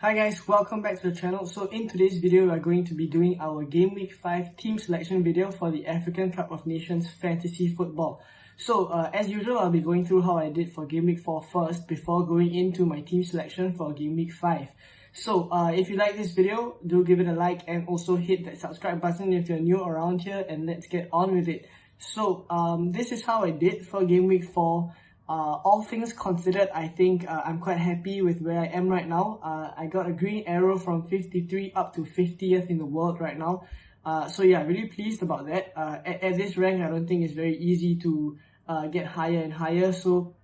Hi guys, welcome back to the channel. So in today's video, we are going to be doing our Game Week 5 team selection video for the African Cup of Nations Fantasy Football. So as usual, I'll be going through how I did for Game Week 4 first before going into my team selection for Game Week 5. So if you like this video, do give it a like and also hit that subscribe button if you're new around here, and let's get on with it. So this is how I did for Game Week 4. All things considered, I think I'm quite happy with where I am right now. I got a green arrow from 53 up to 50th in the world right now. So yeah, really pleased about that. At this rank, I don't think it's very easy to get higher and higher. So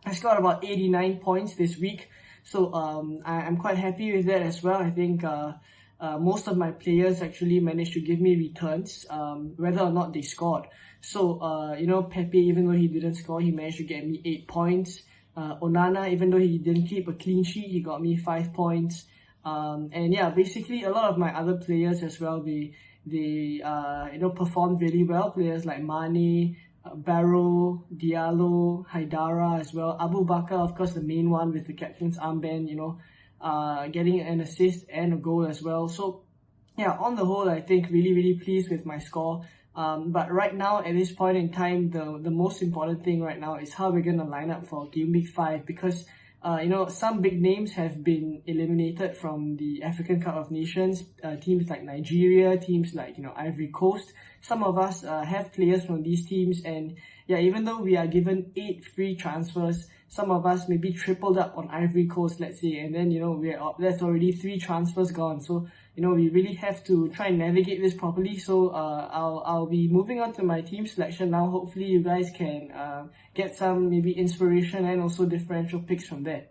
I scored about 89 points this week. So I'm quite happy with that as well. I think most of my players actually managed to give me returns, whether or not they scored. So, Pepe, even though he didn't score, he managed to get me 8 points. Onana, even though he didn't keep a clean sheet, he got me 5 points. And yeah, basically a lot of my other players as well, they performed really well. Players like Mane, Barrow, Diallo, Haidara as well. Abu Bakr, of course, the main one with the captain's armband, getting an assist and a goal as well. So yeah, on the whole, I think really pleased with my score. But right now, at this point in time, the most important thing right now is how we're going to line up for Game Week 5, because some big names have been eliminated from the African Cup of Nations. Teams like Nigeria, teams like Ivory Coast. Some of us have players from these teams, and yeah, even though we are given 8 free transfers, some of us maybe tripled up on Ivory Coast, let's say, and then that's already 3 transfers gone. So we really have to try and navigate this properly. So I'll be moving on to my team selection now. Hopefully you guys can get some maybe inspiration and also differential picks from there.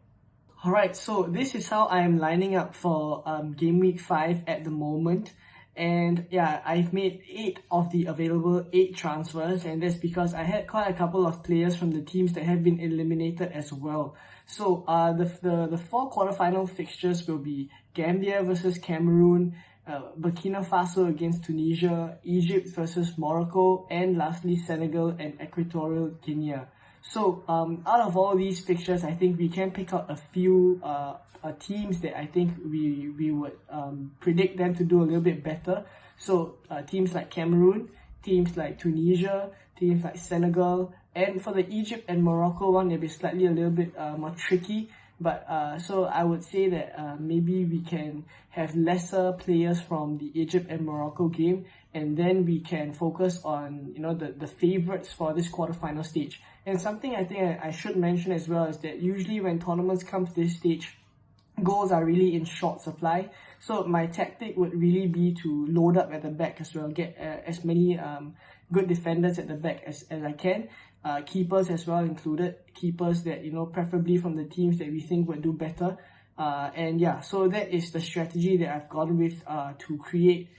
Alright, so this is how I am lining up for Game Week 5 at the moment. And yeah, I've made 8 of the available 8 transfers, and that's because I had quite a couple of players from the teams that have been eliminated as well. So the 4 quarterfinal fixtures will be Gambia versus Cameroon, Burkina Faso against Tunisia, Egypt versus Morocco, and lastly Senegal and Equatorial Guinea. So out of all these fixtures, I think we can pick out a few teams that I think we would predict them to do a little bit better. So teams like Cameroon, teams like Tunisia, teams like Senegal, and for the Egypt and Morocco one, it'll be slightly a little bit more tricky. But so I would say that maybe we can have lesser players from the Egypt and Morocco game, and then we can focus on the favorites for this quarterfinal stage. And something I think I should mention as well is that usually when tournaments come to this stage, goals are really in short supply. So my tactic would really be to load up at the back as well, get as many good defenders at the back as I can. Keepers as well included, keepers that preferably from the teams that we think would do better. And yeah, so that is the strategy that I've gone with to create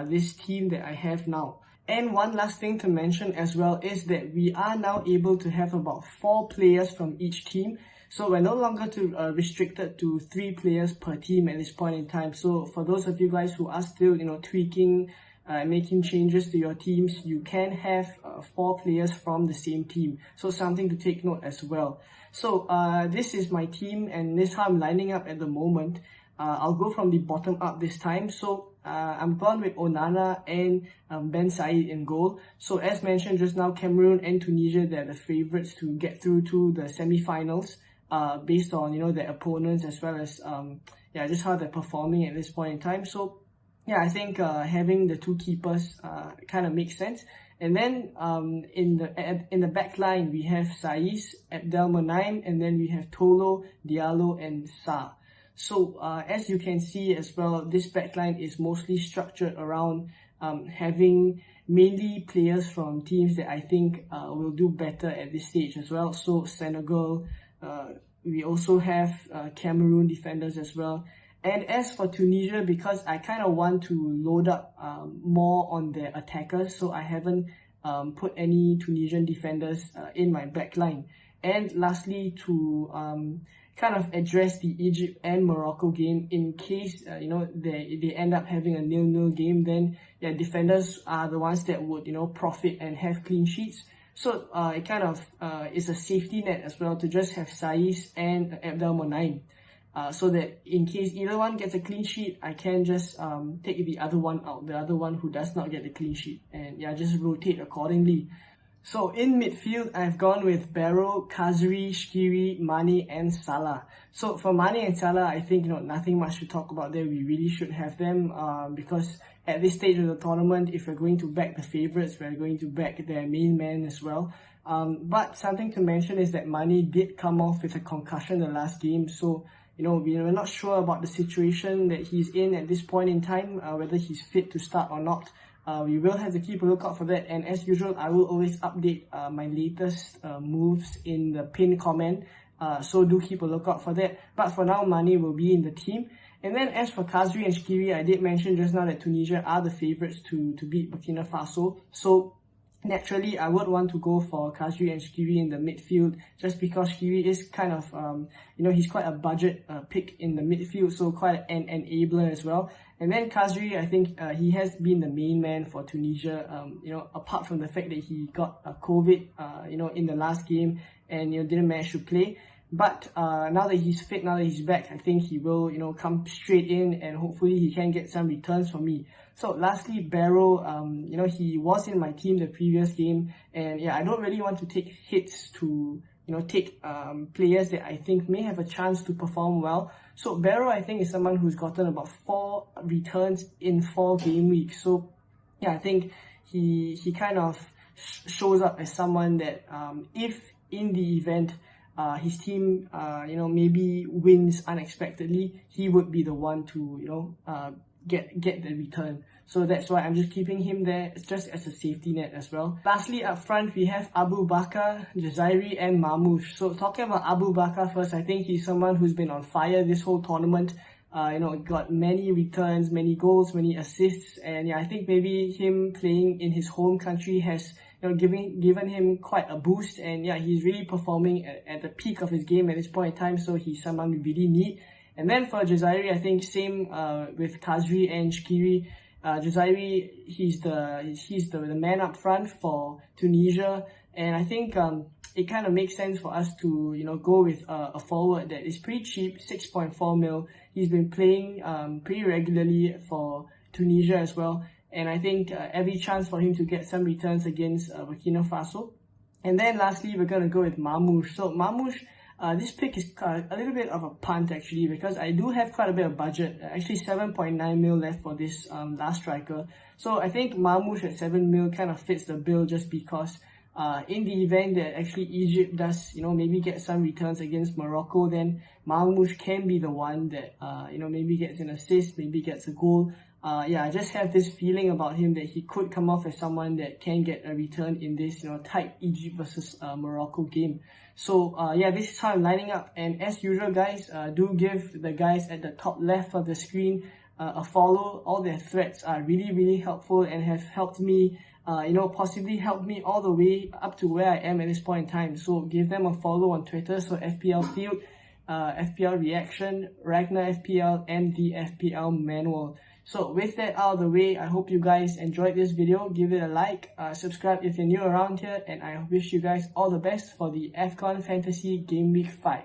this team that I have now. And one last thing to mention as well is that we are now able to have about 4 players from each team. So we're no longer restricted to 3 players per team at this point in time. So for those of you guys who are still tweaking, making changes to your teams, you can have 4 players from the same team. So something to take note as well. So this is my team, and this is how I'm lining up at the moment. I'll go from the bottom up this time. So I'm gone with Onana and Ben Said in goal. So as mentioned just now, Cameroon and Tunisia, they're the favourites to get through to the semi-finals based on their opponents, as well as just how they're performing at this point in time. So yeah, I think having the 2 keepers kind of makes sense. And then in the back line, we have Saiss, Abdelmonem, and then we have Tolo, Diallo, and Sa. So as you can see as well, this backline is mostly structured around having mainly players from teams that I think will do better at this stage as well. So Senegal, we also have Cameroon defenders as well. And as for Tunisia, because I kind of want to load up more on their attackers, so I haven't put any Tunisian defenders in my backline. And lastly, to kind of address the Egypt and Morocco game, in case they end up having a 0-0 game, then yeah, defenders are the ones that would profit and have clean sheets. So it kind of is a safety net as well to just have Saiss and Abdelmonem. so that in case either one gets a clean sheet, I can just take the other one out, the other one who does not get the clean sheet, and yeah, just rotate accordingly. So in midfield, I've gone with Barrow, Kazri, Shaqiri, Mane and Salah. So for Mane and Salah, I think nothing much to talk about there. We really should have them because at this stage of the tournament, if we're going to back the favourites, we're going to back their main man as well. But something to mention is that Mane did come off with a concussion the last game, so we're not sure about the situation that he's in at this point in time, whether he's fit to start or not. We will have to keep a lookout for that, and as usual, I will always update my latest moves in the pinned comment, so do keep a lookout for that. But for now, Mane will be in the team. And then as for Kazri and Shaqiri, I did mention just now that Tunisia are the favourites to beat Burkina Faso, so naturally, I would want to go for Kazri and Shaqiri in the midfield, just because Shaqiri is kind of, he's quite a budget pick in the midfield, so quite an enabler as well. And then Kazri, I think he has been the main man for Tunisia, apart from the fact that he got COVID, in the last game and, didn't manage to play. But now that he's fit, now that he's back, I think he will, come straight in and hopefully he can get some returns for me. So lastly, Barrow, he was in my team the previous game, and yeah, I don't really want to take hits to, take players that I think may have a chance to perform well. So Barrow, I think, is someone who's gotten about 4 returns in 4 game weeks. So yeah, I think he kind of shows up as someone that if in the event his team, maybe wins unexpectedly, he would be the one to, get the return. So that's why I'm just keeping him there, just as a safety net as well. Lastly, up front, we have Abu Bakr, Yazari and Mamush. So talking about Abu Bakr first, I think he's someone who's been on fire this whole tournament. Got many returns, many goals, many assists, and yeah, I think maybe him playing in his home country has given him quite a boost, and yeah, he's really performing at the peak of his game at this point in time, so he's someone we really need. And then for Yazari, I think same with Kazri and Shaqiri. Yazari, he's the man up front for Tunisia, and I think it kind of makes sense for us to go with a forward that is pretty cheap, 6.4 mil. He's been playing pretty regularly for Tunisia as well, and I think every chance for him to get some returns against Burkina Faso. And then lastly, we're gonna go with Mamush. So Mamush, this pick is a little bit of a punt actually, because I do have quite a bit of budget, actually 7.9 mil left for this last striker. So I think Mamush at 7 mil kind of fits the bill, just because in the event that actually Egypt does, maybe get some returns against Morocco, then Mamush can be the one that, maybe gets an assist, maybe gets a goal. Yeah, I just have this feeling about him that he could come off as someone that can get a return in this, tight Egypt versus Morocco game. So yeah, this is how I'm lining up. And as usual, guys, do give the guys at the top left of the screen a follow. All their threads are really, really helpful and have helped me, possibly helped me all the way up to where I am at this point in time. So give them a follow on Twitter. So FPL Field, FPL Reaction, Ragnar FPL, and the FPL Manual. So with that out of the way, I hope you guys enjoyed this video. Give it a like, subscribe if you're new around here, and I wish you guys all the best for the Afcon Fantasy Game Week 5.